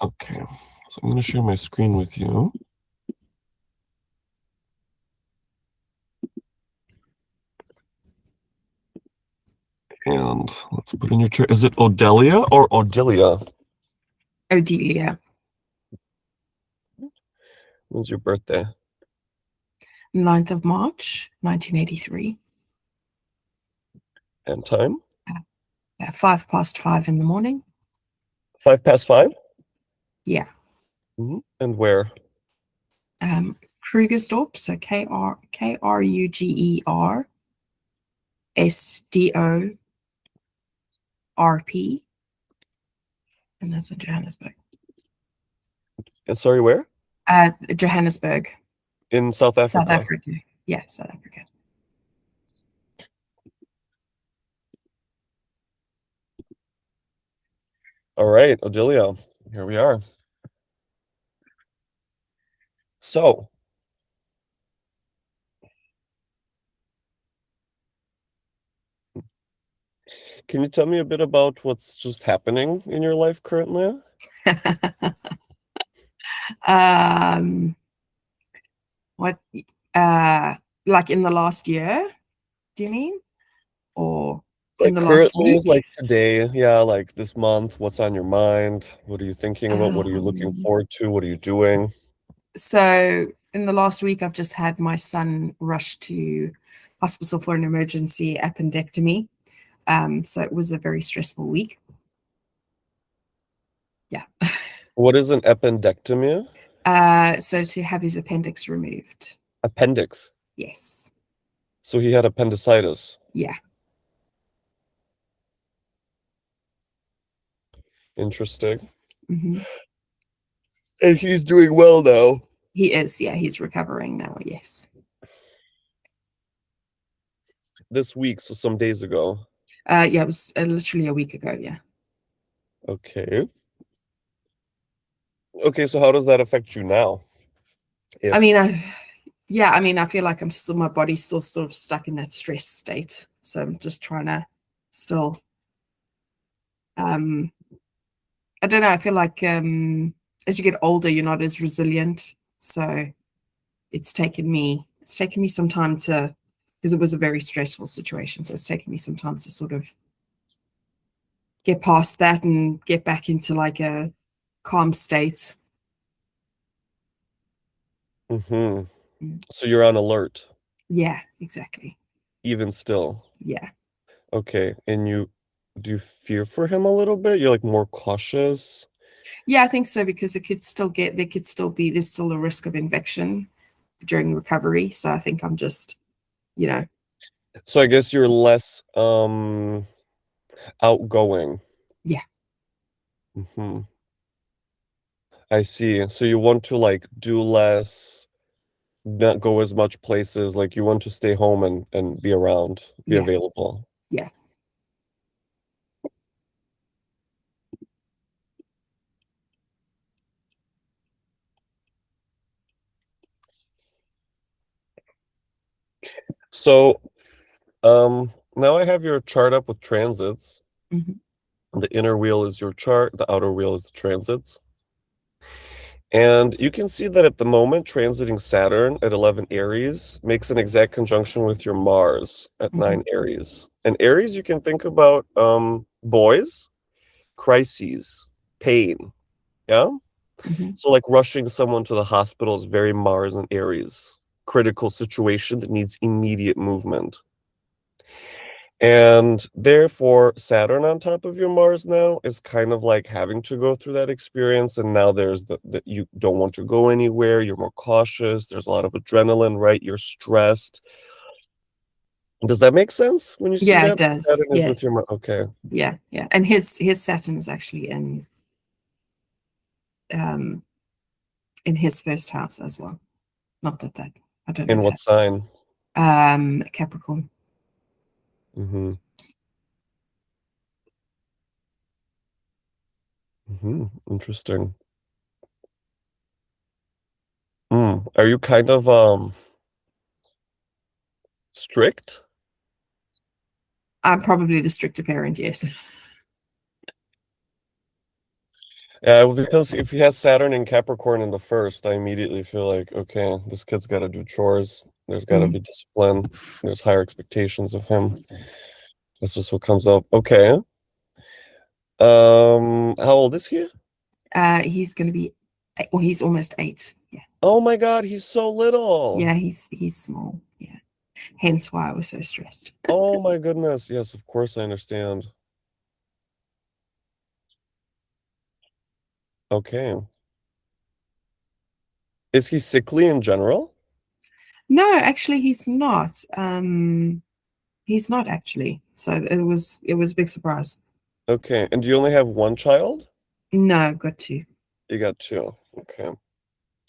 Okay, so I'm going to share my screen with you. And let's put in your chart. Is it Odilia or Odilia? Odilia. When's your birthday? 9th of March, 1983. And time? 5 past 5 in the morning. 5 past 5? Yeah. And where? Krugersdorp, so KRUGERSDORP. And that's in Johannesburg. And sorry, where? Johannesburg. In South Africa. South Africa. Yeah, South Africa. All right, Odilia, here we are. So, can you tell me a bit about what's just happening in your life currently? What like in the last year, do you mean? Or in Like the last currently, week? like today, yeah, like this month, what's on your mind? What are you thinking about? What are you looking forward to? What are you doing? So in the last week, I've just had my son rushed to hospital for an emergency appendectomy. So it was a very stressful week. Yeah. What is an appendectomy? So to have his appendix removed. Appendix. Yes. So he had appendicitis. Yeah. Interesting. Hmm. And he's doing well now. He is. Yeah. He's recovering now. Yes. This week, so some days ago. Yeah. It was literally a week ago. Yeah. Okay. Okay, so how does that affect you now? I If mean, I feel like my body's still sort of stuck in that stress state. So I'm just trying to still, um, I don't know. I feel like as you get older, you're not as resilient. So it's taken me some time to, because it was a very stressful situation. So it's taken me some time to sort of get past that and get back into like a calm state. Mm-hmm. Mm. So you're on alert, Yeah, exactly. even still. Yeah. Okay, and do you fear for him a little bit? You're like more cautious. Yeah, I think so because there's still a risk of infection during recovery. So I think I'm just, you know, So I guess you're less outgoing. yeah, Mm-hmm. I see. So you want to like do less, not go as much places, like you want to stay home and be around, be yeah, available. yeah. So now I have your chart up with transits. Hmm. The inner wheel is your chart, the outer wheel is the transits. And you can see that at the moment, transiting Saturn at 11 Aries makes an exact conjunction with your Mars at Hmm. 9 Aries. And Aries, you can think about boys, crises, pain. Yeah. Hmm. So, like rushing someone to the hospital is very Mars and Aries. Critical situation that needs immediate movement. And therefore, Saturn on top of your Mars now is kind of like having to go through that experience. And now there's that you don't want to go anywhere. You're more cautious. There's a lot of adrenaline, right? You're stressed. Does that make sense when you see Yeah, it that? does. Saturn is Yeah, with your Mars. Okay. yeah, yeah. And his Saturn is actually um in his first house as well. Not that I don't know In if what that sign? Capricorn. Mm-hmm. Mm-hmm. Interesting. Are you kind of strict? I'm probably the stricter parent, yes. Yeah, well, because if he has Saturn and Capricorn in the first, I immediately feel like, okay, this kid's got to do chores. There's got to Mm. be discipline. There's higher expectations of him. That's just what comes up. Okay. How old is he? He's going to be, well, he's almost 8. Yeah. Oh my God, he's so little. Yeah, he's small. Yeah. Hence why I was so stressed. Oh my goodness. Yes, of course I understand. Okay. Is he sickly in general? No, actually, he's not. He's not actually. So it was a big surprise. Okay. And do you only have one child? No, I've got 2. You got two. Okay.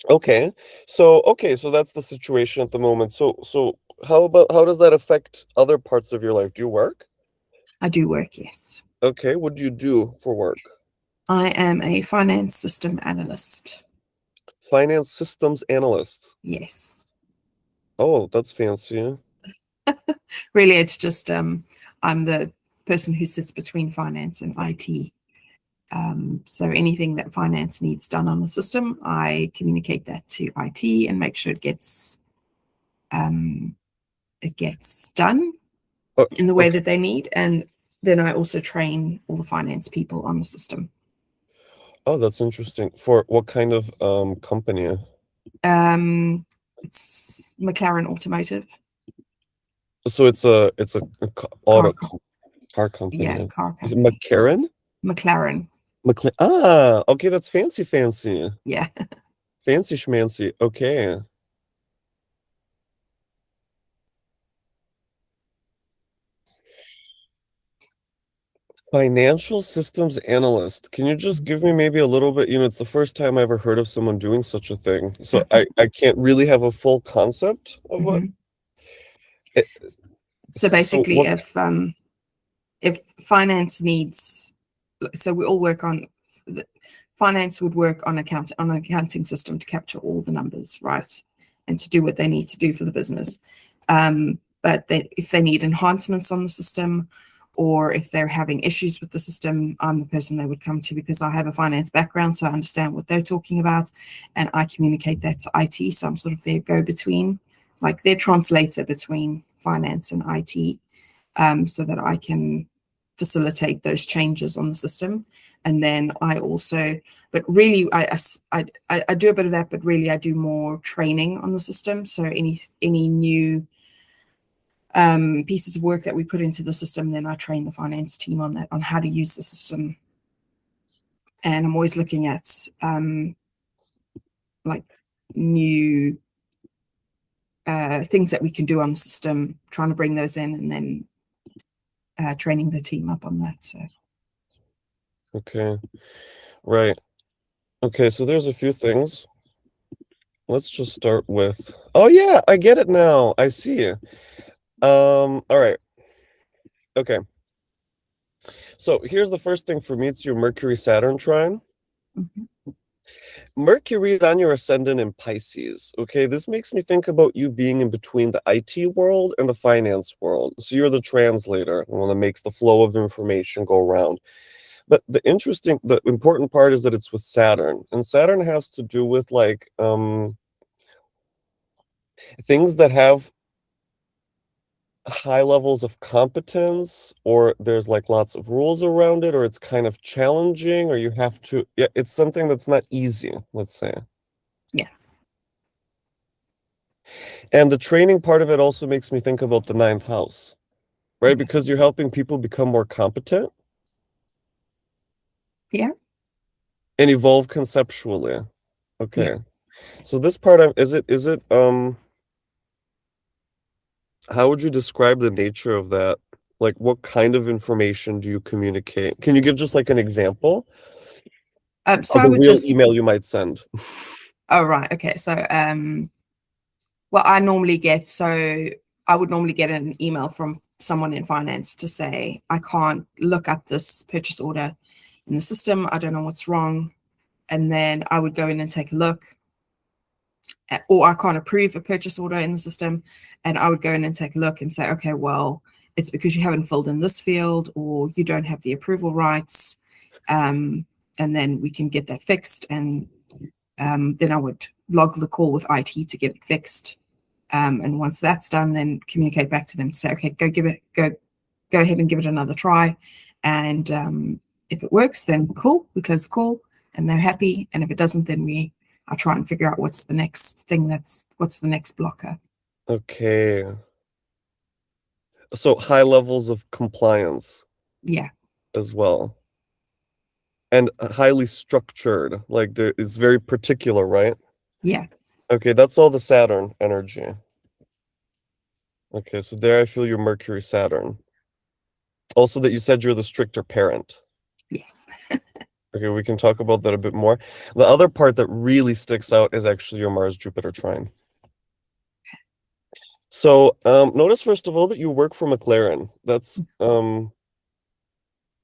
Okay, so that's the situation at the moment. So how does that affect other parts of your life? Do you work? I do work, yes. Okay, what do you do for work? I am a finance system analyst. Finance systems analyst. Yes. Oh, that's fancy. Really, it's just I'm the person who sits between finance and IT. So anything that finance needs done on the system, I communicate that to IT and make sure it gets done Oh, in the way okay. that they need. And then I also train all the finance people on the system. Oh, that's interesting. For what kind of company? It's MacLaren Automotive, So it's a car, car yeah, company. car Is it company. McCarran? MacLaren, Okay, that's fancy. yeah. Fancy schmancy. Okay. Financial systems analyst. Can you just give me maybe a little bit? It's the first time I ever heard of someone doing such a thing. So I can't really have a full concept of what Mhm. it, So so basically, what if finance needs, so we all work on finance would work on an accounting system to capture all the numbers, right, and to do what they need to do for the business. But if they need enhancements on the system, or if they're having issues with the system, I'm the person they would come to because I have a finance background, so I understand what they're talking about, and I communicate that to IT. So I'm sort of their go-between, like their translator between finance and IT, so that I can facilitate those changes on the system. And then I also, but really, I do a bit of that, but really I do more training on the system. So any new pieces of work that we put into the system, then I train the finance team on that, on how to use the system. And I'm always looking at like new things that we can do on the system, trying to bring those in, and then training the team up on that. So okay. Right. Okay, so there's a few things. Let's just start with Oh yeah, I get it now. I see. All right. Okay. So here's the first thing for me. It's your Mercury Saturn trine. mhm. Mercury is on your ascendant in Pisces. Okay, this makes me think about you being in between the IT world and the finance world. So you're the translator, the one that makes the flow of information go around. But the important part is that it's with Saturn, and Saturn has to do with like things that have high levels of competence, or there's like lots of rules around it, or it's kind of challenging, or you have to, yeah, it's something that's not easy, let's say. Yeah, And the training part of it also makes me think about the ninth house, right? okay. Because you're helping people become more competent Yeah, and evolve conceptually. yeah. Okay. So this part of is it how would you describe the nature of that? Like what kind of information do you communicate? Can you give just like an example So of I a would real just, email you might send? oh, right. Okay. So, well, I would normally get an email from someone in finance to say, I can't look up this purchase order in the system. I don't know what's wrong. And then I would go in and take a look, or I can't approve a purchase order in the system. And I would go in and take a look and say, okay, well, it's because you haven't filled in this field, or you don't have the approval rights. Um, and then we can get that fixed. And then I would log the call with IT to get it fixed. And once that's done, then communicate back to them to say, okay, go ahead and give it another try. And if it works, then cool, we close the call and they're happy. And if it doesn't, then I try and figure out what's the next thing, what's the next blocker. Okay. So high levels of compliance Yeah. as well. And highly structured. Like it's very particular, right? Yeah. Okay, that's all the Saturn energy. Okay, so there I feel your Mercury Saturn. Also that you said you're the stricter parent. Yes. Okay, we can talk about that a bit more. The other part that really sticks out is actually your Mars Jupiter trine. So notice first of all that you work for MacLaren. That's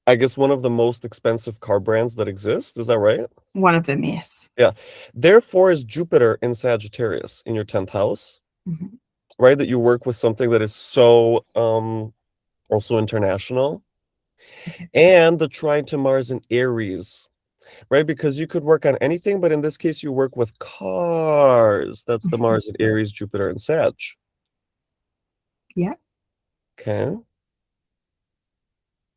I guess one of the most expensive car brands that exist. Is that right? One of them, yes. Yeah. Therefore is Jupiter in Sagittarius in your 10th house, right? That you work with something that is so also international. And the trine to Mars in Aries, right? Because you could work on anything, but in this case, you work with cars. That's the Mars in Aries, Jupiter, and Sag. Yeah. Okay.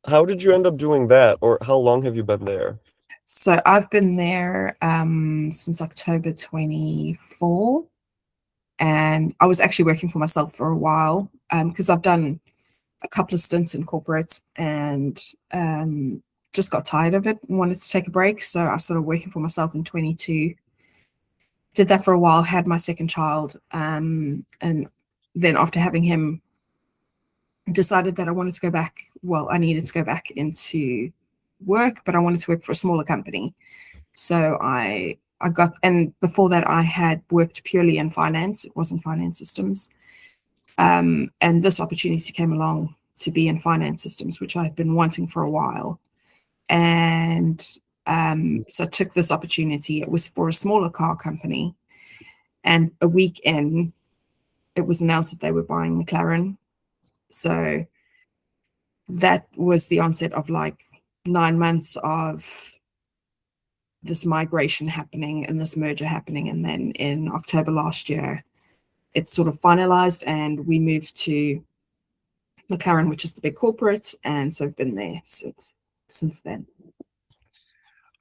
How did you end up doing that, or how long have you been there? So I've been there since October 24, and I was actually working for myself for a while because I've done a couple of stints in corporates and just got tired of it and wanted to take a break. So I started working for myself in 22. Did that for a while, had my second child, and then after having him, decided that I wanted to go back. Well, I needed to go back into work, but I wanted to work for a smaller company. So I got, and before that I had worked purely in finance. It wasn't finance systems. And this opportunity came along to be in finance systems, which I had been wanting for a while. And so I took this opportunity. It was for a smaller car company. And a week in, it was announced that they were buying MacLaren. So that was the onset of like 9 months of this migration happening and this merger happening. And then in October last year, it's sort of finalized and we moved to MacLaren, which is the big corporate. And so I've been there since then.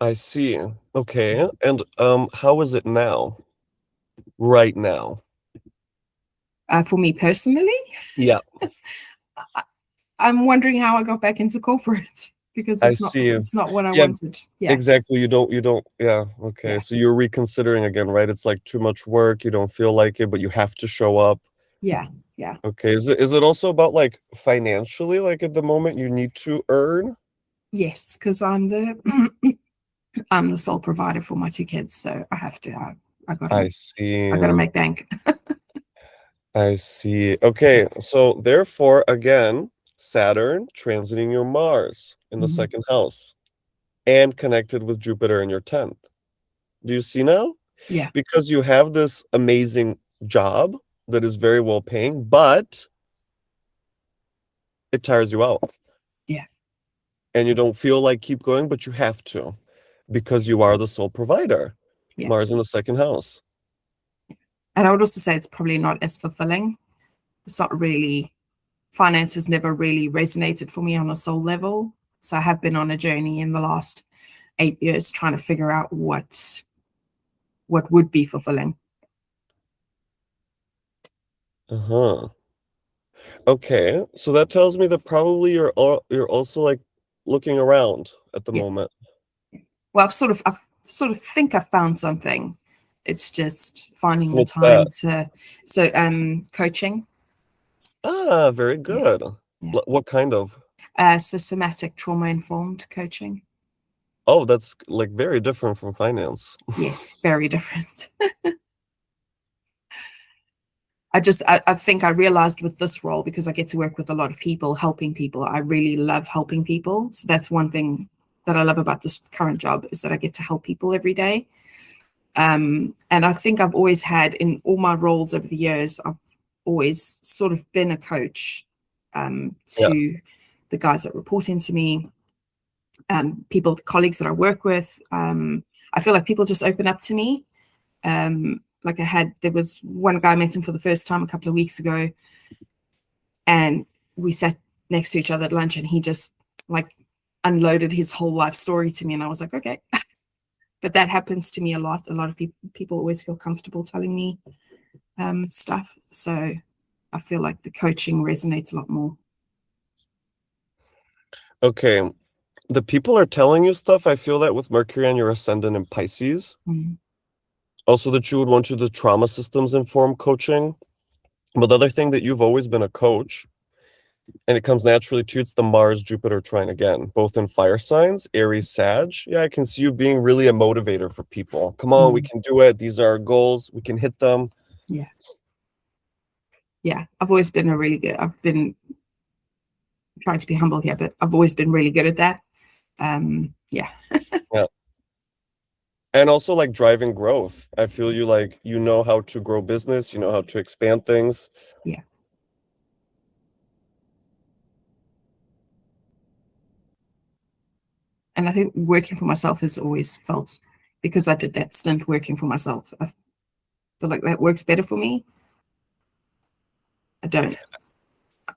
I see. Okay. And how is it now? Right now? For me personally, Yeah, I'm wondering how I got back into corporate because I see. it's not what I Yeah, wanted. Yeah. exactly. You don't, yeah, okay. Yeah. So you're reconsidering again, right? It's like too much work, you don't feel like it, but you have to show up. Yeah. Yeah. Okay. Is it also about like financially, like at the moment you need to earn? Yes, because I'm the I'm the sole provider for my two kids, so I have to. I I gotta. see. I gotta make bank. I see. Okay. So therefore, again, Saturn transiting your Mars in the second house and connected with Jupiter in your 10th. Do you see now? Yeah. Because you have this amazing job that is very well paying, but it tires you out. Yeah. And you don't feel like keep going, but you have to because you are the sole provider. Yeah. Mars in the second house. And I would also say it's probably not as fulfilling. It's not really, finance has never really resonated for me on a soul level. So I have been on a journey in the last 8 years trying to figure out what would be fulfilling. Uh-huh. Okay. So that tells me that probably you're also like looking around at the Yeah. moment. Well, I sort of think I found something. It's just finding the What's time that? coaching. Ah, very good. Yes. Yeah. What kind of? So somatic trauma informed coaching. Oh, that's like very different from finance. Yes, very different. I think I realized with this role, because I get to work with a lot of people, helping people, I really love helping people. So that's one thing that I love about this current job, is that I get to help people every day. And I think I've always had, in all my roles over the years, I've always sort of been a coach Yeah. to the guys that report into me. people, colleagues that I work with. I feel like people just open up to me. Like there was one guy I met him for the first time a couple of weeks ago, and we sat next to each other at lunch, and he just like unloaded his whole life story to me, and I was like, okay. But that happens to me a lot. A lot of people always feel comfortable telling me stuff. So I feel like the coaching resonates a lot more. Okay. The people are telling you stuff. I feel that with Mercury and your Ascendant in Pisces. Mm. Also that you would want to do trauma systems informed coaching. But the other thing that you've always been a coach, and it comes naturally to you, it's the Mars Jupiter trine again, both in fire signs, Aries, Sag. Yeah, I can see you being really a motivator for people. Come on, we can do it. These are our goals. We can hit them. Yeah. Yeah. I've always been I've been trying to be humble here, but I've always been really good at that. Yeah. Yeah. And also like driving growth. I feel you like, you know how to grow business, you know how to expand things. Yeah. And I think working for myself has always felt, because I did that stint working for myself, I feel like that works better for me. I don't.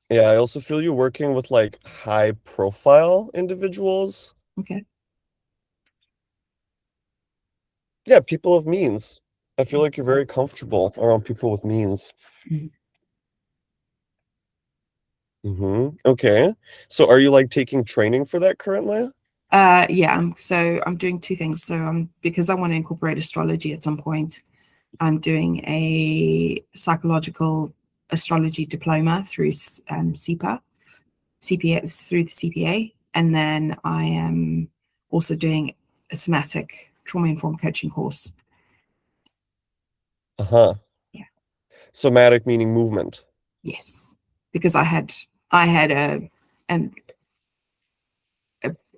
Yeah, I also feel you working with like high profile individuals. Okay. Yeah, people of means. I feel like you're very comfortable around people with means. Okay. So are you like taking training for that currently? Yeah. So I'm doing two things. So because I want to incorporate astrology at some point, I'm doing a psychological astrology diploma through CPA, through the CPA, and then I am also doing a somatic trauma-informed coaching course. Uh-huh. Yeah. Somatic meaning movement. Yes, because I had an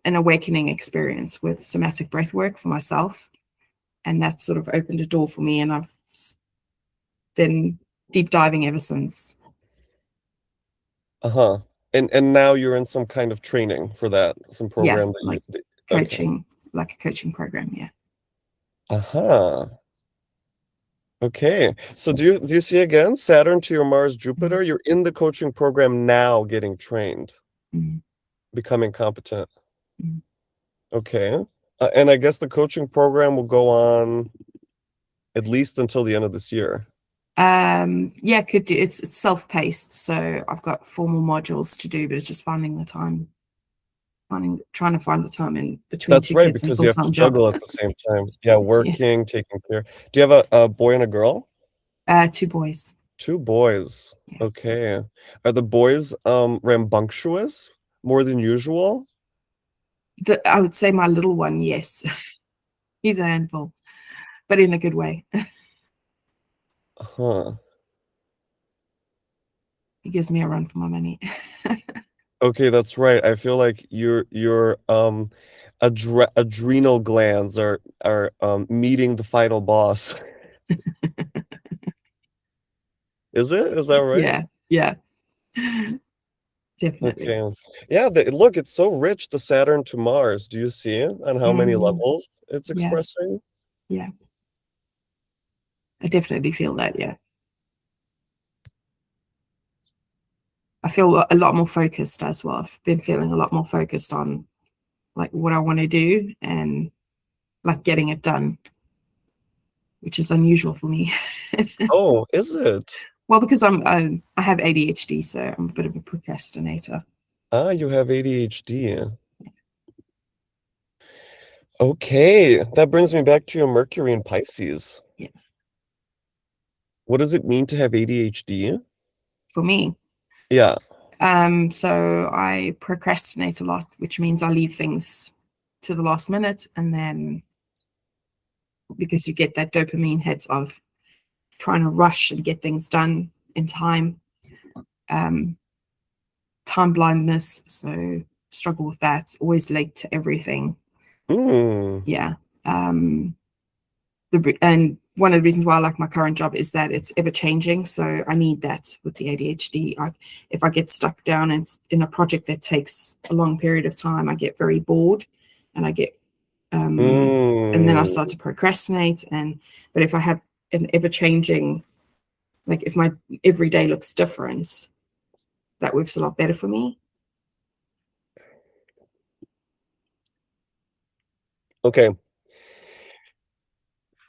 awakening experience with somatic breath work for myself, and that sort of opened a door for me, and I've been deep diving ever since. Uh-huh. And now you're in some kind of training for that, some Yeah, program that like you okay. coaching, like a coaching program. Yeah. Uh-huh. Okay. So do you see again Saturn to your Mars Jupiter? You're in the coaching program now getting trained, becoming competent. Okay. And I guess the coaching program will go on at least until the end of this year. Yeah, could do. It's self-paced, so I've got 4 more modules to do, but it's just trying to find the time in between That's 2 right, kids and because you have to full-time job. juggle at the same time. Yeah, Yeah. working, taking care. Do you have a boy and a girl? 2 boys. 2 boys. Yeah. Okay. Are the boys rambunctious more than usual? I would say my little one, yes. He's a handful, but in a good way. Huh. He gives me a run for my money. Okay, that's right. I feel like your adrenal glands are meeting the final boss. Is it? Is that right? Yeah, yeah. Definitely. Okay. Yeah, look, it's so rich, the Saturn to Mars. Do you see it on how many levels it's Yeah, expressing? yeah. I definitely feel that, yeah. I feel a lot more focused as well. I've been feeling a lot more focused on like what I want to do and like getting it done, which is unusual for me. Oh, is it? Well, because I have ADHD, so I'm a bit of a procrastinator. Ah, you have ADHD. Okay, that brings me back to your Mercury in Pisces. Yeah. What does it mean to have ADHD? For me. Yeah. So I procrastinate a lot, which means I leave things to the last minute, and then because you get that dopamine hit of trying to rush and get things done in time, time blindness, so struggle with that, always late to everything. Mm. Yeah. and one of the reasons why I like my current job is that it's ever changing. So I need that with the ADHD. If I get stuck down in a project that takes a long period of time, I get very bored, and I get and then I start to procrastinate. But if I have an ever changing, like if my every day looks different, that works a lot better for me. Okay.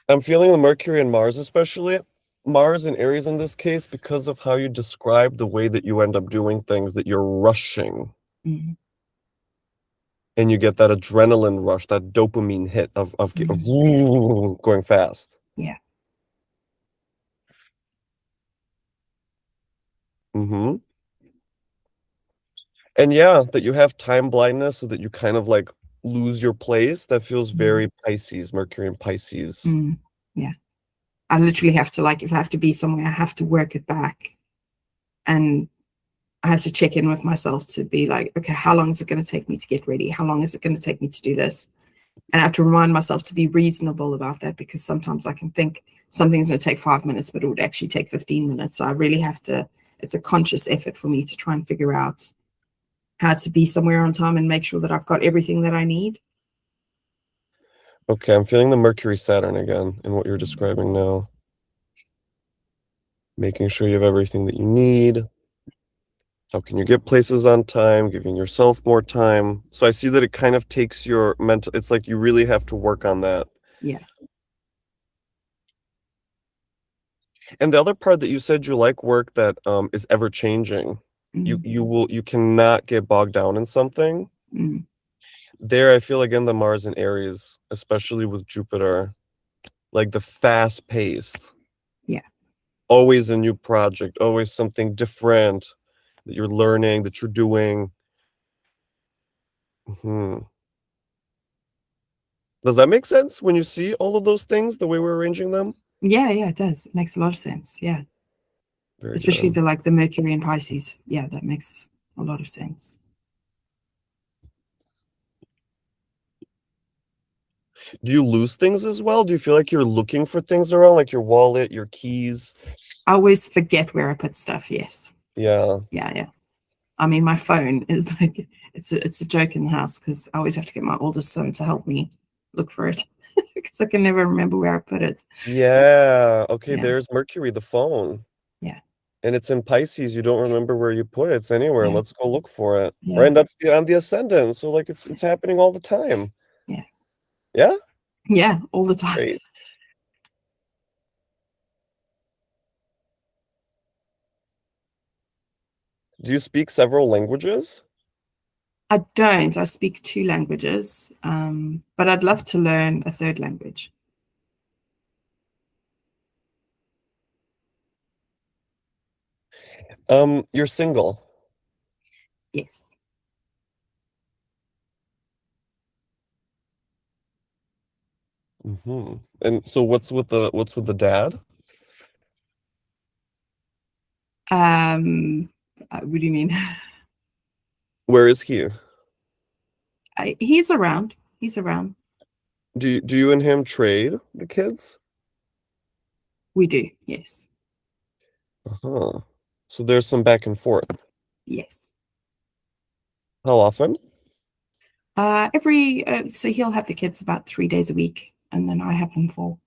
I'm feeling the Mercury and Mars, especially Mars and Aries in this case, because of how you describe the way that you end up doing things, that you're rushing. Mm-hmm. And you get that adrenaline rush, that dopamine hit of going fast. Yeah. Mm-hmm. And yeah, that you have time blindness so that you kind of like lose your place. That feels very Pisces, Mercury and Pisces. Yeah. I literally have to, like, if I have to be somewhere, I have to work it back. And I have to check in with myself to be like, okay, how long is it going to take me to get ready? How long is it going to take me to do this? And I have to remind myself to be reasonable about that, because sometimes I can think something's going to take 5 minutes, but it would actually take 15 minutes. So I really have to, it's a conscious effort for me to try and figure out how to be somewhere on time and make sure that I've got everything that I need. Okay, I'm feeling the Mercury Saturn again in what you're describing now. Making sure you have everything that you need. How can you get places on time, giving yourself more time? So I see that it kind of takes your mental, it's like you really have to work on that. Yeah. And the other part that you said, you like work that is ever changing. You cannot get bogged down in something. There, I feel again the Mars and Aries, especially with Jupiter, like the fast paced. Yeah. Always a new project, always something different that you're learning, that you're doing. Does that make sense when you see all of those things, the way we're arranging them? Yeah, it does. It makes a lot of sense. Yeah. Very Especially good. the Mercury and Pisces. Yeah, that makes a lot of sense. Do you lose things as well? Do you feel like you're looking for things around, like your wallet, your keys? I always forget where I put stuff. Yes. Yeah. Yeah. I mean, my phone is like, it's a joke in the house, because I always have to get my oldest son to help me look for it because I can never remember where I put it. Yeah. Okay, Yeah. there's Mercury, the phone. Yeah. And it's in Pisces. You don't remember where you put it. It's anywhere. Yeah. Let's go look for it. Yeah. Right? And that's on the Ascendant. So like it's happening all the time. Yeah. Yeah? Yeah, all the time. Great. Do you speak several languages? I don't. I speak 2 languages, but I'd love to learn a 3rd language. You're single. Yes. And so what's with the dad? What do you mean? Where is he? He's around. He's around. Do you and him trade the kids? We do. Yes. Uh-huh. So there's some back and forth. Yes. How often? So he'll have the kids about 3 days a week, and then I have them 4.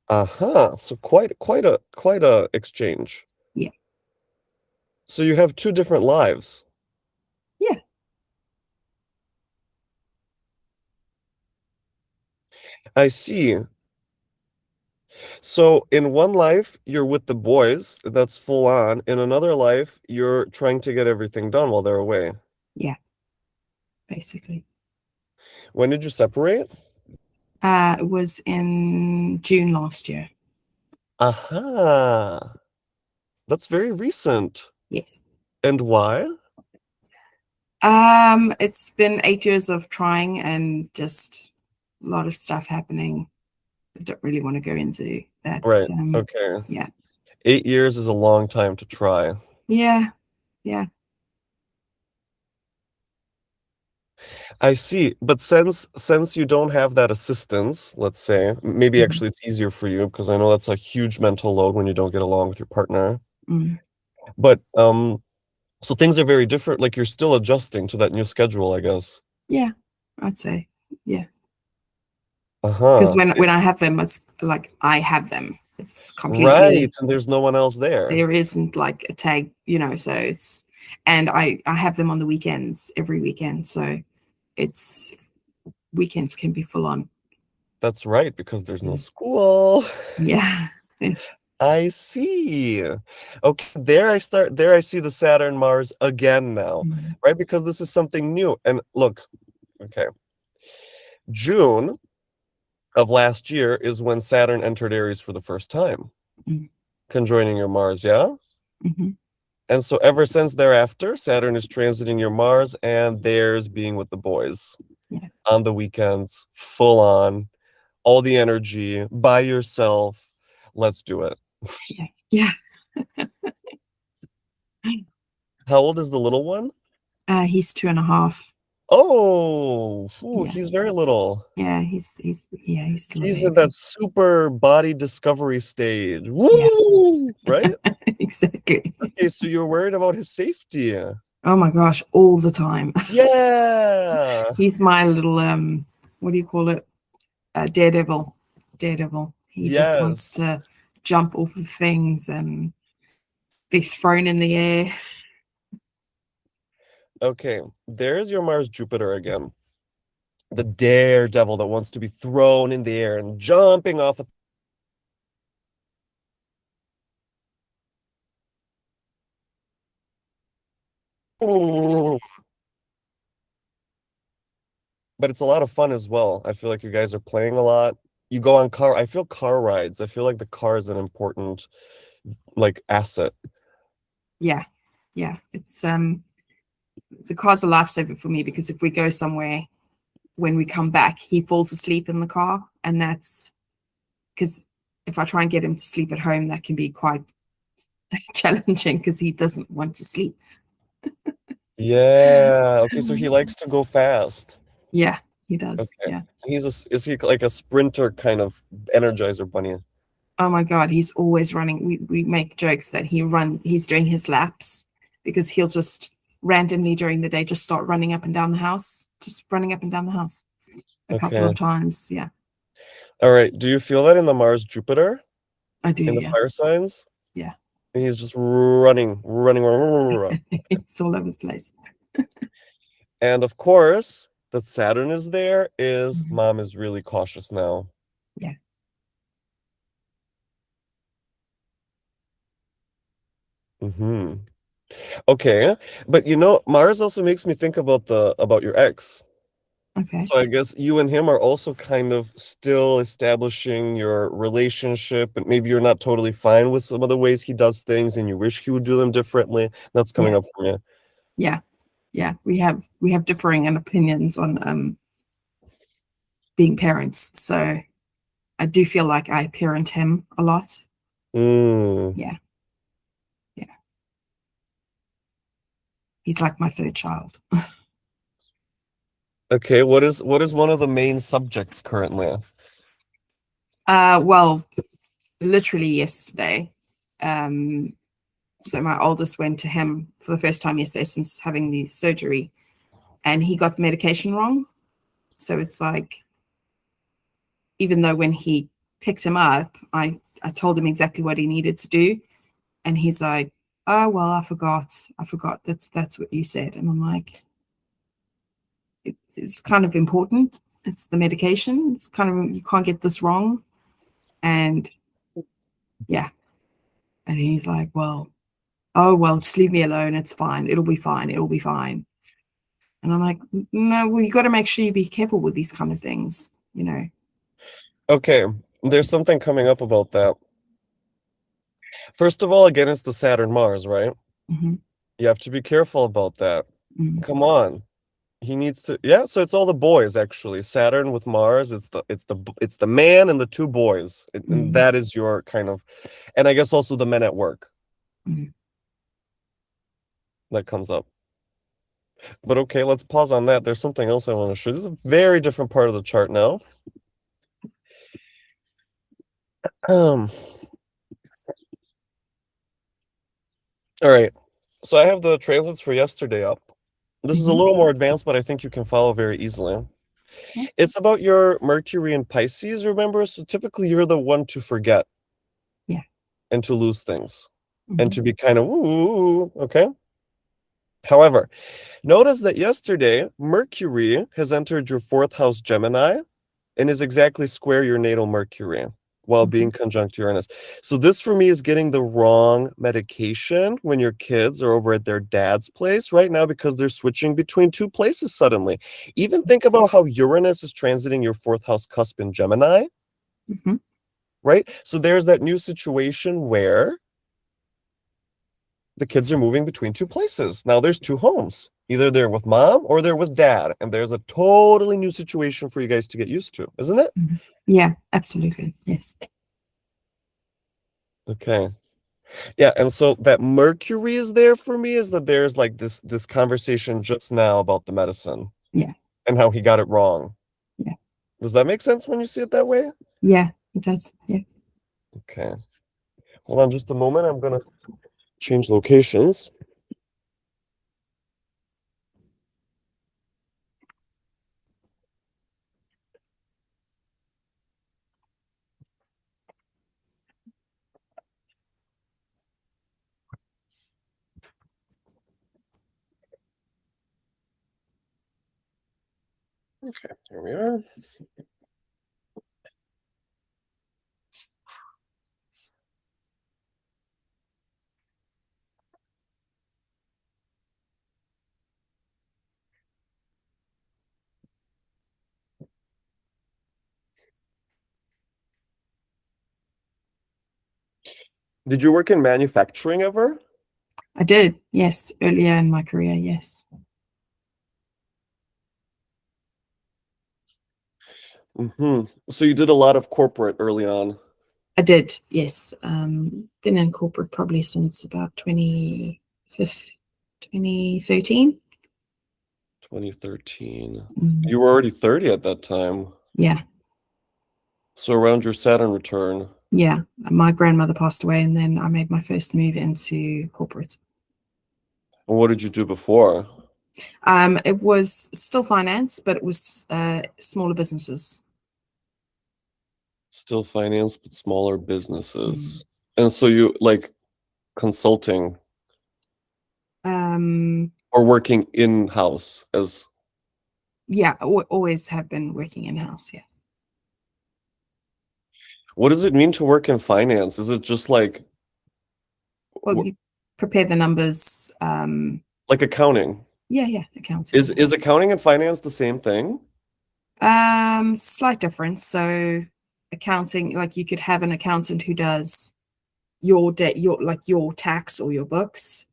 Uh-huh. So quite a exchange. Yeah. So you have 2 different lives. Yeah. I see. So in one life, you're with the boys, that's full on. In another life, you're trying to get everything done while they're away. Yeah. Basically. When did you separate? It was in June last year. Aha. That's very recent. Yes. And why? It's been 8 years of trying and just a lot of stuff happening. I don't really want to go into that. Right. Okay. Yeah. 8 years is a long time to try. Yeah. Yeah. I see. But since you don't have that assistance, let's say, maybe Mhm. actually it's easier for you because I know that's a huge mental load when you don't get along with your partner. Mm. But so things are very different. Like you're still adjusting to that new schedule, I guess. Yeah, I'd say. Yeah. Because Uh-huh. when I have them, it's like I have them. It's Right. completely, And there's no one else there. there isn't like a tag, so it's, and I have them on the weekends, every weekend. So it's, weekends can be full on. That's right, because there's no Mm. school. Yeah. I see. Okay, there I see the Saturn Mars again now, Mm. right? Because this is something new. And look, okay, June of last year is when Saturn entered Aries for the first time, Mm. conjoining your Mars, yeah? Mhm. And so ever since thereafter, Saturn is transiting your Mars and there's being with the boys Yeah. on the weekends, full on, all the energy, by yourself. Let's do it. Yeah. Yeah. How old is the little one? He's 2.5. Oh, ooh, Yeah. he's very little. Yeah. He's still a He's in that baby. super body discovery stage. Yeah. Woo! Right? Exactly. Okay, so you're worried about his safety. Oh my gosh, all the time. Yeah. He's my little what do you call it? Daredevil. Daredevil. He just wants Yes. to jump off of things and be thrown in the air. Okay, there's your Mars Jupiter again. The daredevil that wants to be thrown in the air and jumping off a. But it's a lot of fun as well. I feel like you guys are playing a lot. You go on car. I feel car rides. I feel like the car is an important like asset. Yeah. Yeah. It's the car's a lifesaver for me because if we go somewhere, when we come back, he falls asleep in the car. And that's because if I try and get him to sleep at home, that can be quite challenging because he doesn't want to sleep. Yeah. Okay, so he likes to go fast. Yeah, he does. Okay. Yeah. Is he like a sprinter kind of energizer bunny? Oh my God, he's always running. We make jokes that he's doing his laps because he'll just randomly during the day just start running up and down the house, just running up and down the house a couple Okay. of times. Yeah, All right. Do you feel that in the Mars Jupiter I do. in the Yeah. fire signs? Yeah. And he's just running, running, running, running, running. It's all over the place. And of course, that Saturn is there is Mhm. mom is really cautious now. Yeah. Hmm. Okay. But Mars also makes me think about your ex. Okay. So I guess you and him are also kind of still establishing your relationship, and maybe you're not totally fine with some of the ways he does things and you wish he would do them differently. That's coming Yeah. up from you. Yeah. Yeah. We have differing opinions on being parents. So I do feel like I parent him a lot. Mm. Yeah. Yeah. He's like my third child. Okay, what is one of the main subjects currently? Well, literally yesterday. Um, so my oldest went to him for the first time yesterday since having the surgery, and he got the medication wrong. So it's like, even though when he picked him up, I told him exactly what he needed to do, and he's like, "Oh well, I forgot. I forgot. That's what you said." And I'm like, it's kind of important. It's the medication. It's kind of, you can't get this wrong. And yeah, and he's like, "Well, oh well, just leave me alone. It's fine. It'll be fine. It'll be fine." And I'm like, no, well, you got to make sure you be careful with these kind of things. Okay, there's something coming up about that. First of all, again, it's the Saturn Mars, right? Hmm. You have to be careful about that. Hmm. Come on. He needs to, yeah, so it's all the boys actually. Saturn with Mars, it's the man and the two boys. And Hmm. that is your kind of, and I guess also the men at work Hmm. that comes up. But okay, let's pause on that. There's something else I want to show you. This is a very different part of the chart now. Um, all right. So I have the transits for yesterday up. This is a Mhm. little more advanced, but I think you can follow very easily. It's about your Mercury and Pisces, remember? So typically you're the one to forget. Yeah. And to lose things. And Mhm. to be kind of ooh, okay? However, notice that yesterday Mercury has entered your fourth house Gemini and is exactly square your natal Mercury while being conjunct Uranus. So this for me is getting the wrong medication when your kids are over at their dad's place right now because they're switching between two places suddenly. Even think about how Uranus is transiting your fourth house cusp in Gemini, Mhm. right? So there's that new situation where the kids are moving between two places. Now there's two homes. Either they're with mom or they're with dad. And there's a totally new situation for you guys to get used to, isn't it? Mhm. Yeah, absolutely. Yes. Okay. Yeah, and so that Mercury is there for me is that there's like this conversation just now about the medicine Yeah. and how he got it wrong. Yeah. Does that make sense when you see it that way? Yeah, it does. Yeah. Okay. Hold on just a moment. I'm gonna change locations. Okay, here we are. Did you work in manufacturing ever? I did. Yes. Earlier in my career. Yes. So you did a lot of corporate early on. I did. Yes. Been in corporate probably since about 2013. 2013. Mm, You were already 30 at that time. yeah. So around your Saturn return. Yeah. My grandmother passed away, and then I made my first move into corporate. And what did you do before? It was still finance, but it was smaller businesses. Still finance, but smaller Mm. businesses. And so you like consulting Um, or working in-house as yeah, always have been working in-house. Yeah. what does it mean to work in finance? Is it just Well, you prepare the numbers. like accounting? Yeah, accounting. Is accounting and finance the same thing? Slight difference. So accounting, like you could have an accountant who does your debt, your tax or your books.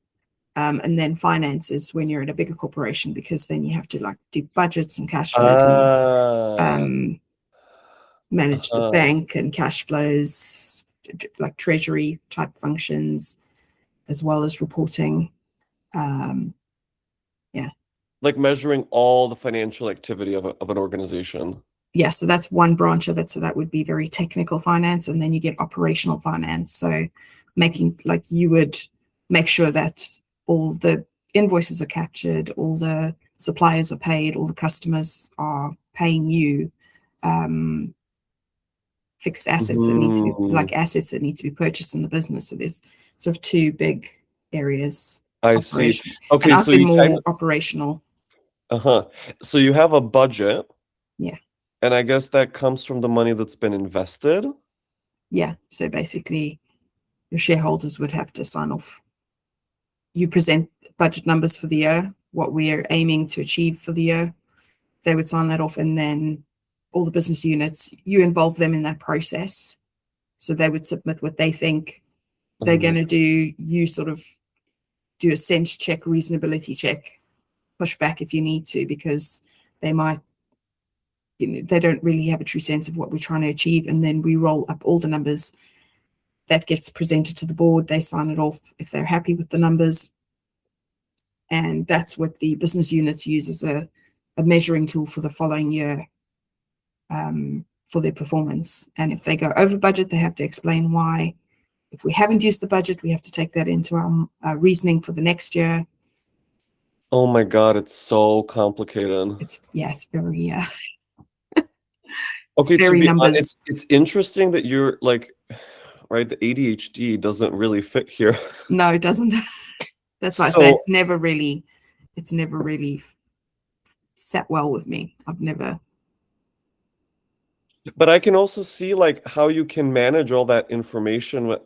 And then finances when you're at a bigger corporation, because then you have to like do budgets and cash flows and Ah, manage the uh-huh. bank and cash flows, like treasury type functions, as well as reporting. Um, yeah. Like measuring all the financial activity of an organization. Yeah, so that's one branch of it. So that would be very technical finance, and then you get operational finance. So making like you would make sure that all the invoices are captured, all the suppliers are paid, all the customers are paying you. Um, Fixed assets that need to be Mhm. like assets that need to be purchased in the business. So there's sort of two big areas, I see. operational, and Okay, I've so been you kind more of operational. uh-huh. So you have a budget, Yeah, and I guess that comes from the money that's been invested. yeah. So basically, your shareholders would have to sign off. You present budget numbers for the year, what we're aiming to achieve for the year. They would sign that off, and then all the business units, you involve them in that process. So they would submit what they think they're going Mhm. to do. You sort of do a sense check, reasonability check, push back if you need to, because they might, they don't really have a true sense of what we're trying to achieve. And then we roll up all the numbers that gets presented to the board. They sign it off if they're happy with the numbers. And that's what the business units use as a measuring tool for the following year, for their performance. And if they go over budget, they have to explain why. If we haven't used the budget, we have to take that into our reasoning for the next year. Oh my God, it's so complicated. It's very Okay, to very be honest, numbers. it's interesting that you're like, right, the ADHD doesn't really fit here. No, it doesn't. That's why I say So, it's never really sat well with me. I've never. but I can also see like how you can manage all that information with,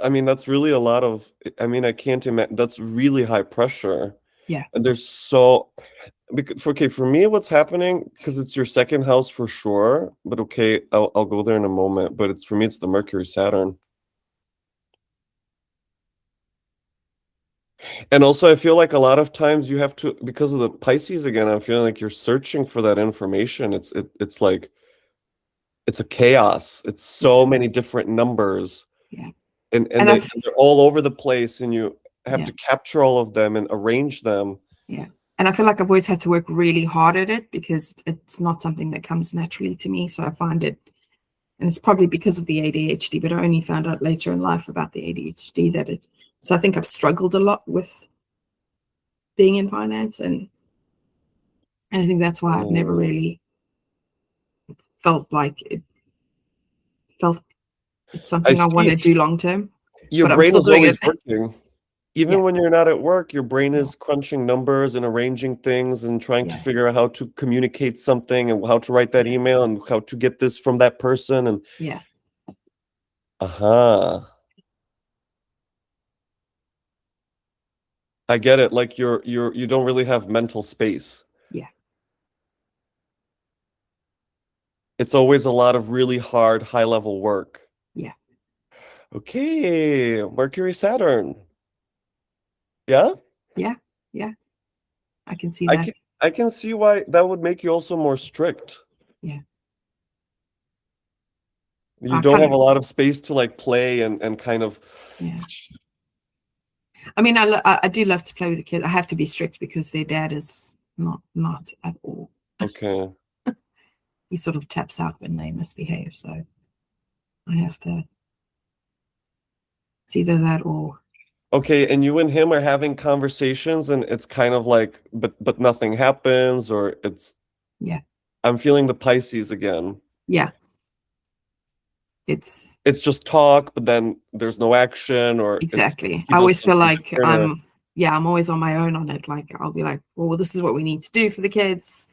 I mean, that's really a lot of, I mean, I can't imagine, that's really high pressure. Yeah. And there's so, because, okay, for me, what's happening, because it's your second house for sure, but okay, I'll go there in a moment, but it's, for me, it's the Mercury Saturn. And also, I feel like a lot of times you have to, because of the Pisces again, I'm feeling like you're searching for that information. It's like, it's a chaos. It's so many different numbers. Yeah. And And they're all over the place, and you have Yeah. to capture all of them and arrange them. Yeah. And I feel like I've always had to work really hard at it because it's not something that comes naturally to me. So I find it, and it's probably because of the ADHD, but I only found out later in life about the ADHD that it's, so I think I've struggled a lot with being in finance, and I think that's why I've never really felt like it's something I want see. to do long term. Your But I'm brain still is doing always it. working. Even Yes. when you're not at work, your brain Yeah. is crunching numbers and arranging things and trying to Yeah. figure out how to communicate something and how to write that Yeah. email and how to get this from that person. And Yeah. I get it. Like you don't really have mental space. Yeah. It's always a lot of really hard, high level work. Yeah. Okay, Mercury, Saturn. Yeah? Yeah. Yeah. I can see I that. I can see why that would make you also more strict. Yeah. You I don't kind have a of, lot of space to like play and kind of. yeah. I mean, I do love to play with the kids. I have to be strict because their dad is not at all. Okay. He sort of taps out when they misbehave, so I have to. It's either that or. Okay, and you and him are having conversations and it's kind of like but nothing happens, or it's. Yeah. I'm feeling the Pisces again. Yeah. It's just talk, but then there's no action, or exactly. he I does always feel something like different, I'm always on my own on it. Like I'll be like, well, this is what we need to do for the kids,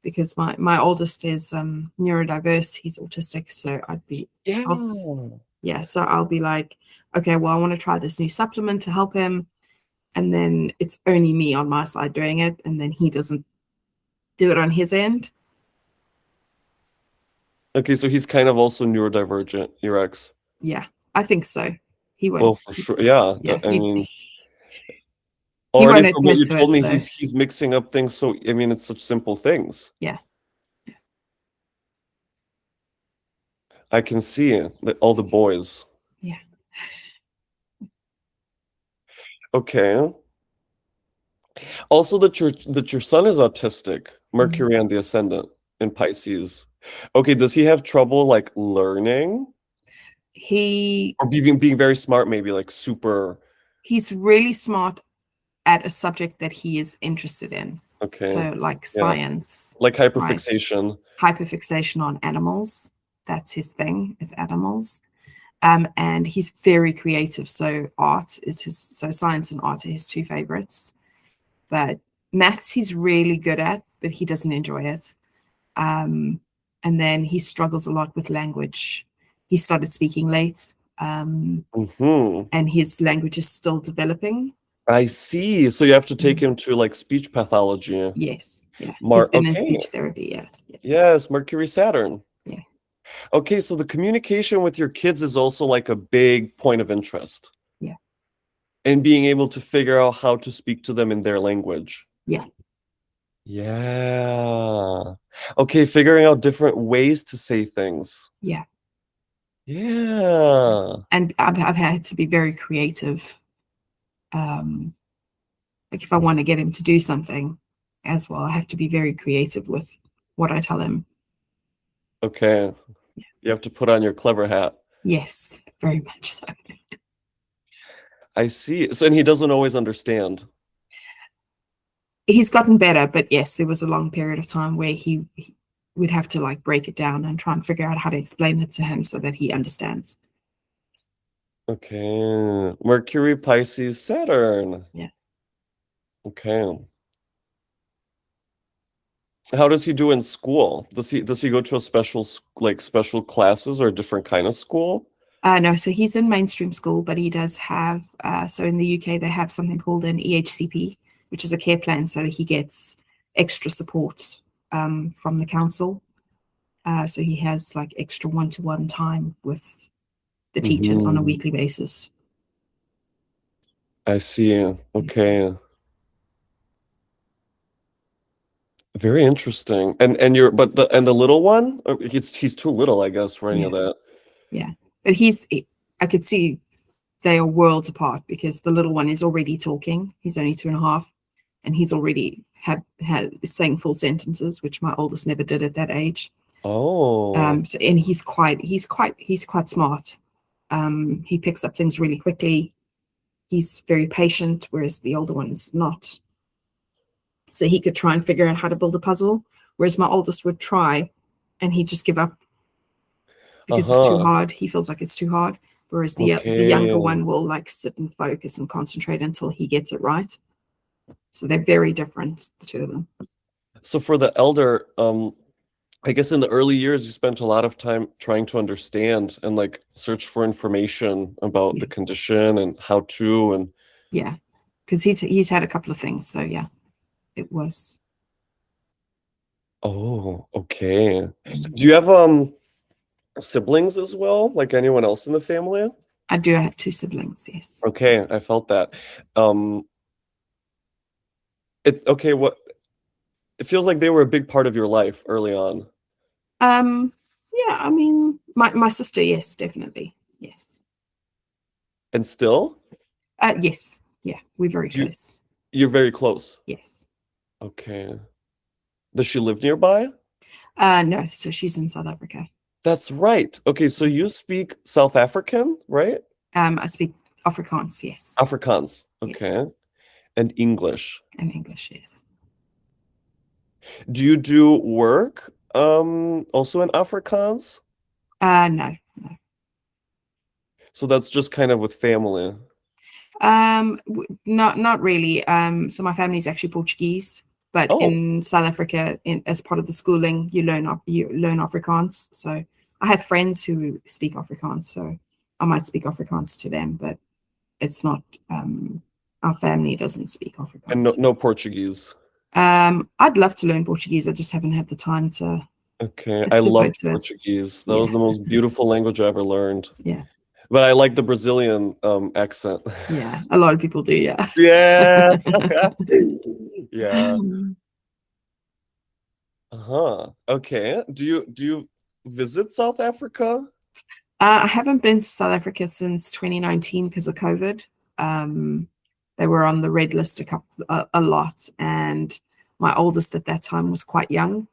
because my oldest is neurodiverse. He's autistic, so I'd be so I'll be like, okay, well, I want to try this new supplement to help him, and then it's only me on my side doing it, and then he doesn't do it on his end. Okay, so he's kind of also neurodivergent, your ex. Yeah, I think so. He Well, won't. for sure. Yeah, Yeah, I mean, he already won't from what admit you to told it. me, So he's mixing up things. So I mean, it's such simple things. yeah, I can see it, all the boys. yeah. Okay. Also, that your son is autistic, Mercury and the Ascendant in Pisces. Okay, does he have trouble like learning or being very smart? Maybe like super. He's really smart at a subject that he is interested in. Okay. So like science, like right? hyperfixation. Hyperfixation on animals. That's his thing, is animals. And he's very creative. So science and art are his two favorites. But maths he's really good at, but he doesn't enjoy it. And then he struggles a lot with language. He started speaking late. And his language is still developing. I see. So you have to take him to like speech pathology. Yes. Yeah. He's been in Okay. speech therapy. Yeah. Yes, Mercury, Saturn. Yeah. Okay, so the communication with your kids is also like a big point of interest. Yeah. And being able to figure out how to speak to them in their language. Yeah. Yeah. Okay, figuring out different ways to say things. Yeah. Yeah. And I've had to be very creative Like if I want to get him to do something as well, I have to be very creative with what I tell him. Okay. You have to put on your clever hat. Yes, very much so. I see. So, and he doesn't always understand. He's gotten better, but yes, there was a long period of time where he would have to like break it down and try and figure out how to explain it to him so that he understands. Okay. Mercury, Pisces, Saturn. Yeah. Okay. How does he do in school? Does he go to a like special classes or a different kind of school? No, so he's in mainstream school, but he does have, so in the UK, they have something called an EHCP, which is a care plan. So he gets extra support from the council. So he has like extra one-to-one time with the teachers on a Mhm. weekly basis. I see. Okay. Very interesting. And you're but the little one? He's too little, I guess, for any Yeah, of that. yeah. But I could see they are worlds apart because the little one is already talking. He's only 2.5, and he's already had saying full sentences, which my oldest never did at that age. Oh. So and he's quite smart. He picks up things really quickly. He's very patient, whereas the older one's not. So he could try and figure out how to build a puzzle, whereas my oldest would try and he'd just give up because it's too Uh-huh. hard. He feels like it's too hard. Whereas the Okay. younger one will like sit and focus and concentrate until he gets it right. So they're very different, the two of them. So for the elder, I guess in the early years you spent a lot of time trying to understand and like search for information about the Yeah, condition and how to and yeah, because he's had a couple of things. So yeah, it was. oh, okay. Do you have siblings as well, like anyone else in the family? I do have two siblings. Yes. Okay, I felt that. Um, what it feels like they were a big part of your life early on. Um. Yeah. I mean, my sister. Yes, definitely. Yes. And still, Yes. Yeah. We're very you close. you're very close. Yes. Okay. Does she live nearby? No. So she's in South Africa. That's right. Okay, so you speak South African, right? I speak Afrikaans. Yes. Afrikaans. Yes. Okay. And English. And English. Yes. Do you do work also in Afrikaans? No. No. So that's just kind of with family. Not really. So my family's actually Portuguese, but Oh, in South Africa, as part of the schooling, you learn Afrikaans. So I have friends who speak Afrikaans, so I might speak Afrikaans to them, but it's not. Our family doesn't speak and no, Afrikaans. no Portuguese. I'd love to learn Portuguese. I just haven't had the time to Okay, I devote loved to it. Portuguese. That was Yeah, the most beautiful language I ever learned. yeah, But I like the Brazilian accent. yeah. A lot of people do. Yeah. Yeah. Yeah. Uh-huh. Okay. Do you visit South Africa? I haven't been to South Africa since 2019 because of COVID. Um, they were on the red list a lot, and my oldest at that time was quite young,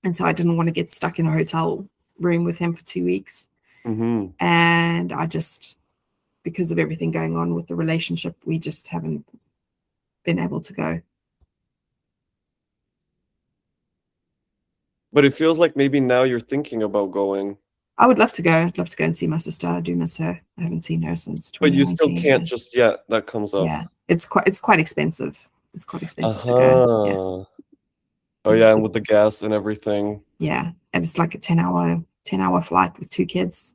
and so I didn't want to get stuck in a hotel room with him for 2 weeks. Mm-hmm. And I just, because of everything going on with the relationship, we just haven't been able to go. But it feels like maybe now you're thinking about going, I would love to go. I'd love to go and see my sister. I do miss her. I haven't seen her since but you still 2019. can't just yet. That comes up. Yeah, it's quite expensive. It's quite expensive to go. Yeah. Uh-huh. Oh yeah, It's and with the gas and everything. Yeah, and it's like a 10-hour flight with two kids.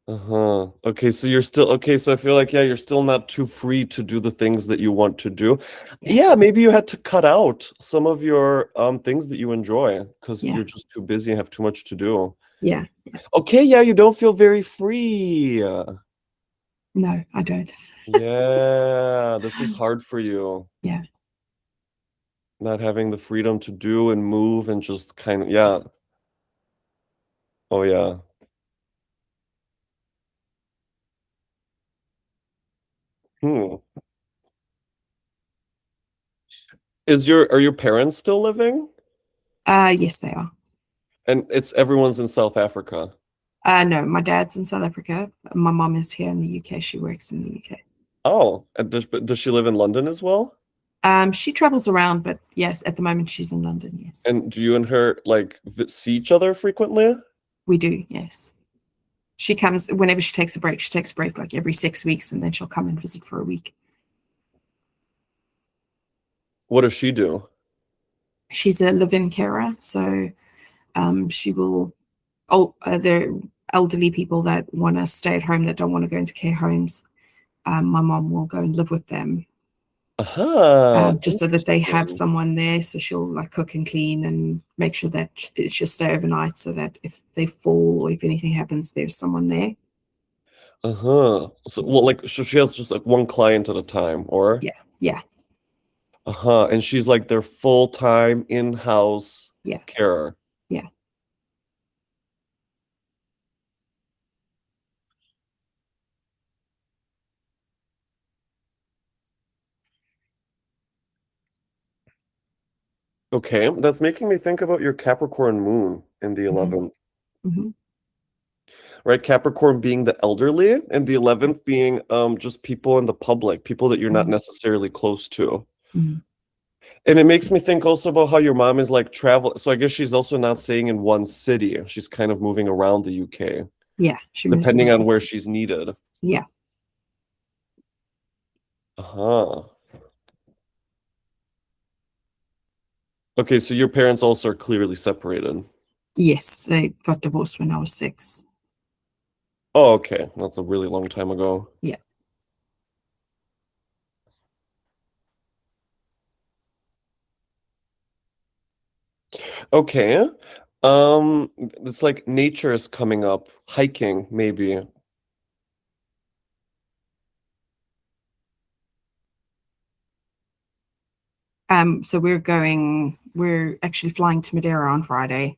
Uh-huh. Okay, so you're still okay, so I feel like yeah, you're still not too free to do the things that you want to do. Yeah, Yeah, maybe you had to cut out some of your things that you enjoy because yeah, you're just too busy and have too much to do. yeah. Okay, yeah, you don't feel very free. No, I don't. Yeah, this is hard for you. Yeah, Not having the freedom to do and move and just kind of yeah. Oh yeah. Hmm. Are your parents still living? Yes, they are. And it's everyone's in South Africa. No, my dad's in South Africa. My mom is here in the UK. She works in the UK. Oh, and does she live in London as well? She travels around, but yes, at the moment she's in London. Yes, And do you and her like see each other frequently? we do. Yes, she comes whenever she takes a break. She takes a break like every 6 weeks, and then she'll come and visit for a week. What does she do? She's a live-in carer, so she will. Oh, they're elderly people that want to stay at home that don't want to go into care homes. My mom will go and live with them, Aha, just so that they have interesting. someone there. So she'll like cook and clean and make sure that it should stay overnight, so that if they fall or if anything happens, there's someone there. Uh-huh. So, well, like, so she has just like one client at a time, or? Yeah, yeah, Uh-huh. And she's like their full-time in-house yeah, carer. yeah. Okay, that's making me think about your Capricorn moon in the Hmm. 11th, Hmm. right? Capricorn being the elderly, and the 11th being just people in the public, people that you're not Hmm. necessarily close to. Hmm. And it makes me think also about how your mom is like travel. So I guess she's also not staying in one city. She's kind of moving around the UK, Yeah, she moves depending around. on where she's needed. Yeah. Uh-huh. Okay, so your parents also are clearly separated. Yes, they got divorced when I was 6. Oh, okay. That's a really long time ago. Yeah. Okay. It's like nature is coming up, hiking maybe. So we're actually flying to Madeira on Friday.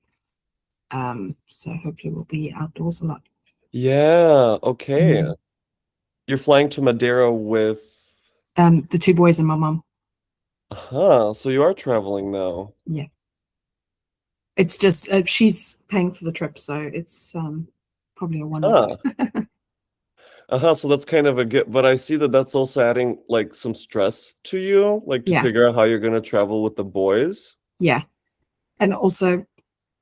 So hopefully we'll be outdoors a lot. Yeah, okay. Mm. You're flying to Madeira with, The two boys and my mom. so you are traveling now. Yeah. It's just she's paying for the trip, so it's probably a one-off. Huh. So that's kind of a good, but I see that that's also adding like some stress to you, like to Yeah, figure out how you're gonna travel with the boys. yeah. And also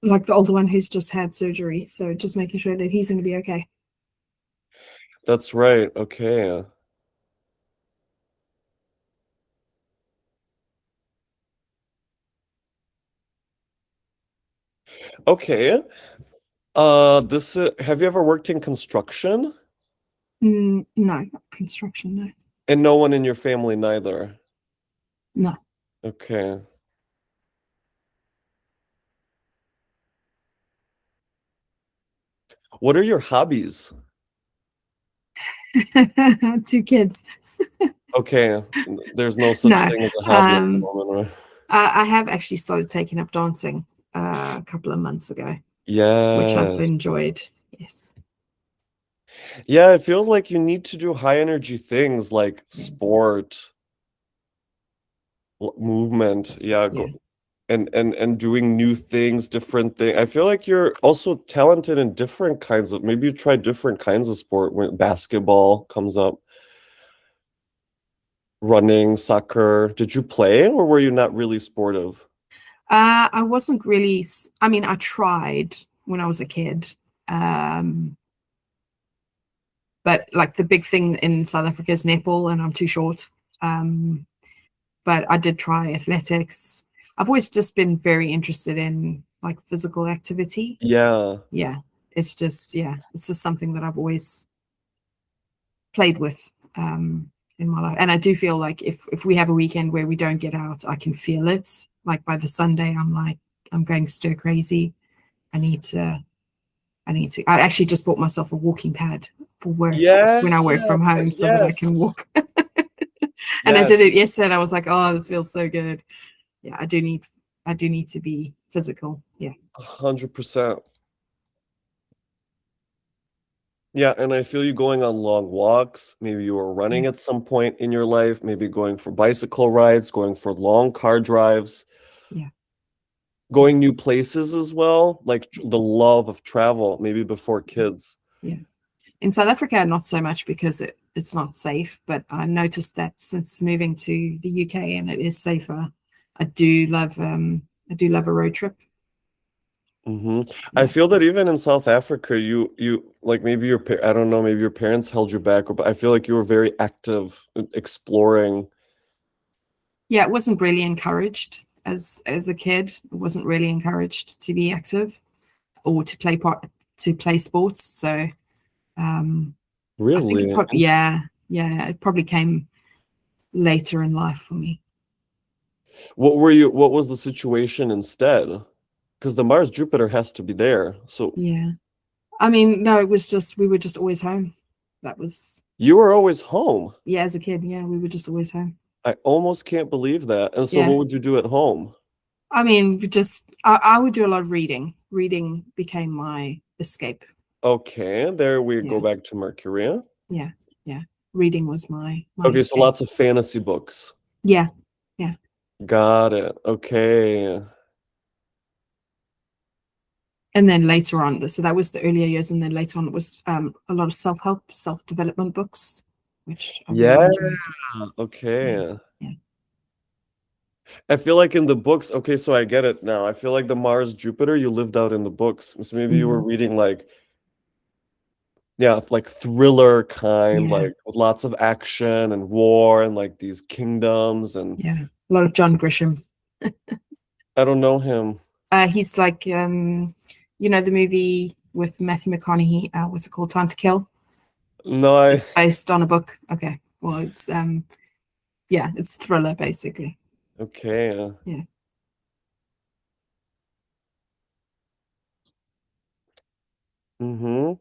like the older one who's just had surgery, so just making sure that he's going to be okay. That's right. Okay. Okay. Have you ever worked in construction? No, not construction. No, And no one in your family neither. no. Okay. What are your hobbies? Two kids. Okay. There's no such No. thing as a hobby at the Um, moment, right? I have actually started taking up dancing a couple of months ago, which I've Yes. enjoyed. Yes. Yeah, it feels like you need to do high energy things like Yeah. sport, movement. Yeah, Yeah. and doing new things, different things. I feel like you're also talented in different kinds of, maybe you try different kinds of sport when basketball comes up, running, soccer. Did you play or were you not really sportive? I wasn't really, I mean, I tried when I was a kid. Um, but like the big thing in South Africa is netball, and I'm too short. Um, but I did try athletics. I've always just been very interested in like physical activity. Yeah. Yeah, it's just something that I've always played with in my life. And I do feel like if we have a weekend where we don't get out, I can feel it. Like by the Sunday, I'm like I'm going stir crazy. I need to. I need to. I actually just bought myself a walking pad for work Yeah. when I work from home, so that I can Yes. walk. And I did Yes. it yesterday, and I was like, "Oh, this feels so good." Yeah, I do need to be physical. Yeah. 100%. Yeah, and I feel you going on long walks. Maybe you were running Yeah, at some point in your life, maybe going for bicycle rides, going for long car drives, yeah, yeah, going new places as well, like the love of travel, maybe before kids. yeah. In South Africa, not so much because it's not safe, but I noticed that since moving to the UK and it is safer, I do love a road trip. I Yeah. feel that even in South Africa, you like maybe I don't know, maybe your parents held you back, but I feel like you were very active in exploring. Yeah, it wasn't really encouraged as a kid. It wasn't really encouraged to be active or to play sports. So I think it Really? probably yeah, it probably came later in life for me. What was the situation instead? Because the Mars Jupiter has to be there. So Yeah. I mean, no, it was just we were just always home. That was you were always home. yeah, as a kid, yeah, we were just always home. I almost can't believe that. And so Yeah. what would you do at home? I mean, I would do a lot of reading. Reading became my escape. Okay, there we go Yeah. back to Mercury. Yeah. Yeah. Reading was my Okay, so escape. lots of fantasy books. Yeah. Yeah. Got it. Okay. And then later on, so that was the earlier years, and then later on it was a lot of self-help, self-development books, which I really Yeah, enjoyed. Yeah. okay. Yeah. I feel like in the books, okay, so I get it now. I feel like the Mars Jupiter you lived out in the books. So maybe you were Mm. reading like, yeah, like thriller kind, Yeah. like with lots of action and war and like these kingdoms and Yeah. A lot of John Grisham. I don't know him. He's like the movie with Matthew McConaughey, what's it called? Time to Kill. No, It's based on a book. Okay. Well, it's yeah, it's thriller basically. okay. Yeah. Mm-hmm.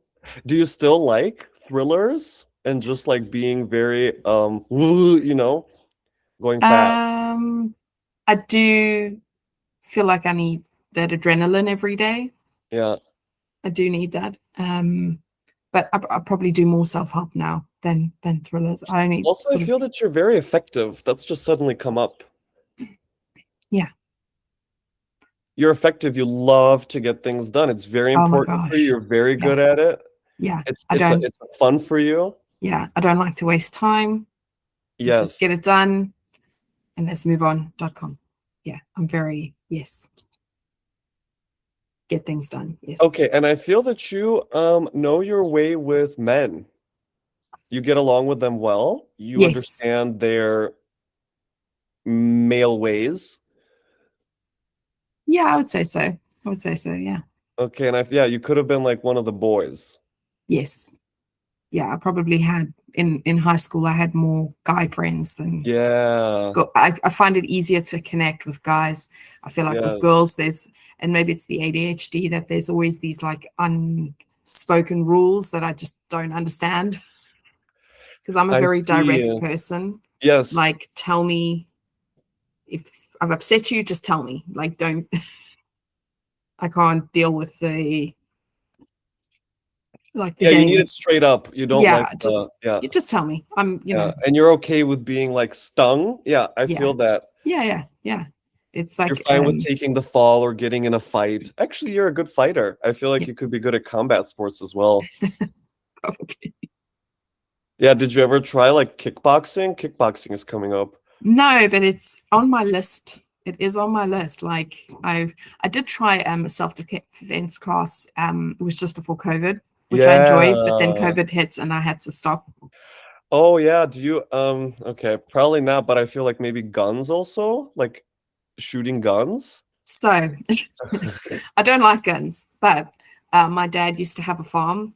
Do you still like thrillers and just like being very going fast? Um, I do feel like I need that adrenaline every day. Yeah. I do need that. But I probably do more self-help now than thrillers. I only Also, I sort of feel that you're very effective. That's just suddenly come up. yeah. You're effective. You love to get things done. It's very Oh my important for you. gosh. You're very Yeah. good at it. Yeah. It's I it's a, don't it's fun for you. I don't like to waste time. Let's just Yes. get it done and let's move on.com. Yeah. I'm very yes. Get things done. Yes. Okay, and I feel that you know your way with men. You get along with them well. You Yes. understand their male ways. Yeah, I would say so. I would say so. Yeah. Okay, and yeah, you could have been like one of the boys. Yes. Yeah. I probably had in high school, I had more guy friends than Yeah. I find it easier to connect with guys. I feel like with Yes. girls, and maybe it's the ADHD that there's always these like unspoken rules that I just don't understand because I'm a I very see. direct person. Yes. Like, tell me if I've upset you, just tell me. Like, don't, I can't deal with the Yeah, you need it games. straight up. You don't like Yeah, the yeah. you just tell me. Yeah. And you're okay with being like stung. Yeah, I Yeah, feel that. yeah. It's You're like, fine with taking the fall or getting in a fight. Actually, you're a good fighter. I feel like yeah, you could be good at combat sports as well. probably. Yeah, did you ever try like kickboxing? Kickboxing is coming up. No, but it's on my list. It is on my list. Like I did try a self-defense class. It was just before COVID, which I enjoyed, but then Yeah. COVID hits and I had to stop. Oh yeah, do you okay, probably not, but I feel like maybe guns also, like shooting guns. So I don't like guns, but my dad used to have a farm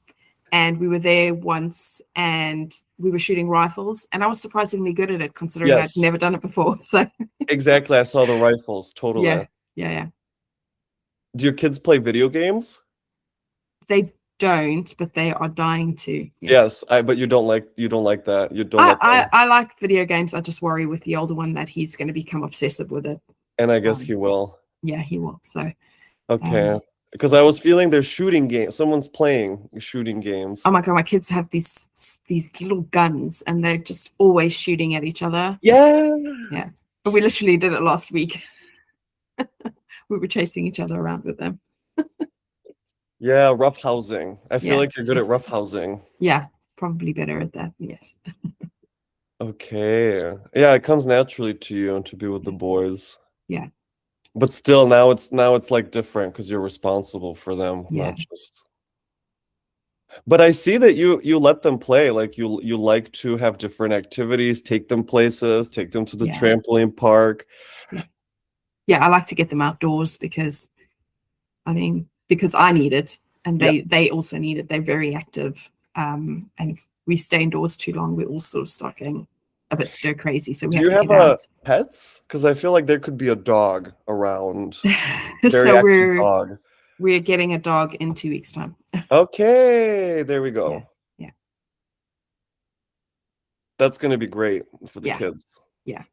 and we were there once and we were shooting rifles and I was surprisingly good at it considering I'd Yes, never done it before. So exactly. I saw the rifles, totally. yeah, yeah. Do your kids play video games? They don't, but they are dying to. Yes. Yes, but you don't like that. You don't I, let I them. I like video games. I just worry with the older one that he's going to become obsessive with it. And I guess Um, he will. yeah, he will. So Okay. Because I was feeling they're shooting games. Someone's playing shooting games. Oh my God, my kids have these little guns and they're just always shooting at each other. Yeah. Yeah. But we literally did it last week. We were chasing each other around with them. Yeah, roughhousing. I feel Yeah. like you're good at roughhousing. Yeah, probably better at that. Yes. Okay. Yeah, it comes naturally to you to be with the boys. Yeah. But still now it's like different because you're responsible for them, Yeah. not just. But I see that you let them play. Like you like to have different activities, take them places, take them to the Yeah. trampoline park. Yeah, I like to get them outdoors because I need it and they also need it. They're very active. And if we stay indoors too long, we all sort of start getting a bit stir crazy. So we Do have you to have get out. pets? Because I feel like there could be a dog around. Very So active dog. we're getting a dog in 2 weeks' time. Okay, there we go. Yeah. That's going to be great for the kids. Yeah.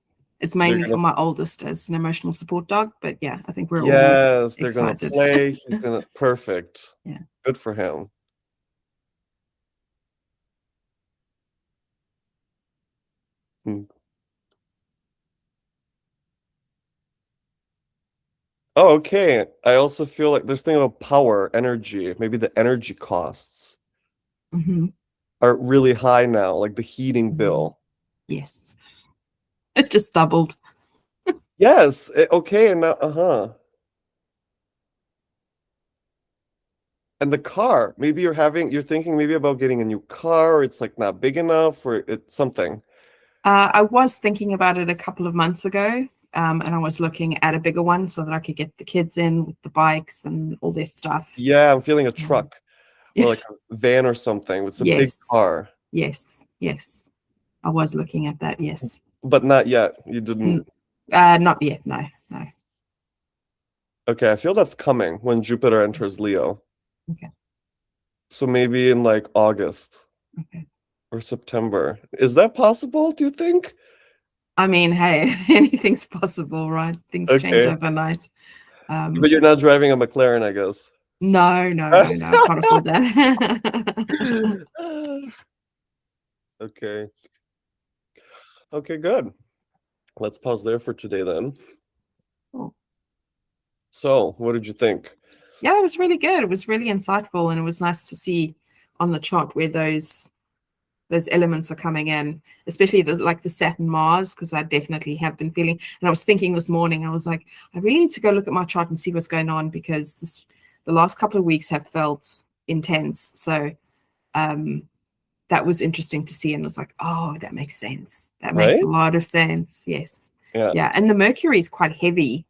It's mainly for my oldest as an emotional support dog, but yeah, I think we're all Yes, they're excited. going to play. He's going to perfect. Yeah. Good for him. Oh, okay. I also feel like there's thing about power, energy. Maybe the energy costs are really high now, like the heating bill. Yes. It just doubled. Yes. Okay. And now, And the car, maybe you're thinking maybe about getting a new car, or it's like not big enough, or it's something. I was thinking about it a couple of months ago, and I was looking at a bigger one so that I could get the kids in with the bikes and all this stuff. Yeah, I'm feeling a truck or like a van or something. It's a big car. Yes. I was looking at that, yes. But not yet. You didn't. Not yet, no. Okay, I feel that's coming when Jupiter enters Leo. Okay. So maybe in like August. Okay. Or September. Is that possible, do you think? I mean, hey, anything's possible, right? Things change overnight. But you're not driving a MacLaren, I guess. No, I can't afford that. Okay. Okay, good. Let's pause there for today then. Cool. So, what did you think? Yeah, it was really good. It was really insightful, and it was nice to see on the chart where those elements are coming in, especially the Saturn Mars, because I definitely have been feeling, and I was thinking this morning, I was like, I really need to go look at my chart and see what's going on, because the last couple of weeks have felt intense. So that was interesting to see, and I was like, oh, that makes sense. That makes a lot of sense. Yes. Yeah. And the Mercury is quite heavy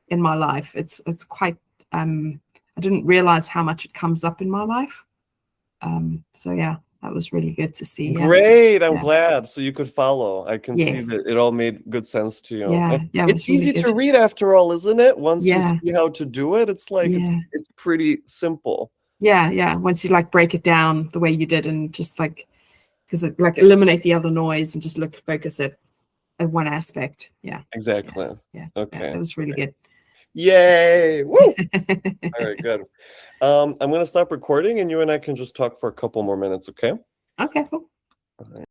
in my life. It's quite I didn't realize how much it comes up in my life. So yeah, that was really good to see. Great. I'm glad. So you could follow. I can see Yes. that it all made good sense to you. Yeah. It's easy to read after all, isn't it? Once you Yeah. see how to do it, it's like it's pretty simple. Yeah. Once you break it down the way you did, and just because eliminate the other noise and just focus it at one aspect. Yeah. Exactly. Yeah. Okay. That was really good. Yay. Woo. All right, good. I'm gonna stop recording and you and I can just talk for a couple more minutes, okay? Okay, cool. All right.